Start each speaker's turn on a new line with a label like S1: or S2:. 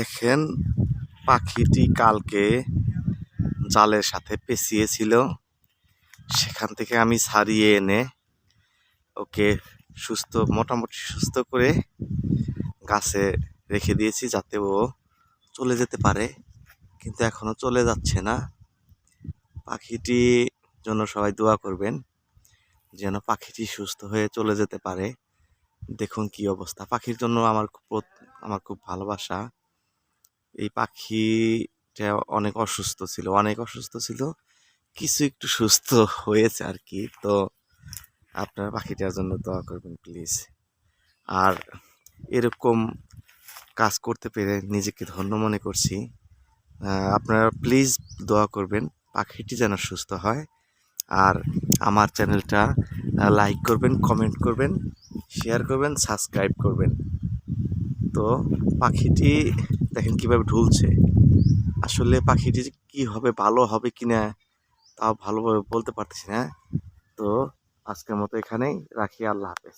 S1: দেখেন পাখিটি কালকে জালের সাথে পেঁচিয়েছিল, সেখান থেকে আমি ছাড়িয়ে এনে ওকে মোটামুটি সুস্থ করে গাছে রেখে দিয়েছি যাতে ও চলে যেতে পারে, কিন্তু এখনো চলে যাচ্ছে না। পাখিটি জন্য সবাই দোয়া করবেন যেন পাখিটি সুস্থ হয়ে চলে যেতে পারে। দেখুন কি অবস্থা, পাখির জন্য আমার খুব ভালোবাসা। এই পাখিটা অনেক অসুস্থ ছিল, কিছু একটু সুস্থ হয়েছে আর কি। তো আপনারা পাখিটার জন্য দোয়া করবেন প্লিজ। আর এরকম কাজ করতে পেরে নিজেকে ধন্য মনে করছি। আপনারা প্লিজ দোয়া করবেন পাখিটি যেন সুস্থ হয়। আর আমার চ্যানেলটা লাইক করবেন, কমেন্ট করবেন, শেয়ার করবেন, সাবস্ক্রাইব করবেন। তো পাখিটি দেখেন কিভাবে ঢুলছে। আসলে পাখিটি কি হবে, ভালো হবে কিনা তাও ভালোভাবে বলতে পারতেছি না। তো আজকের মতো এখানেই রাখি, আল্লাহ হাফেজ।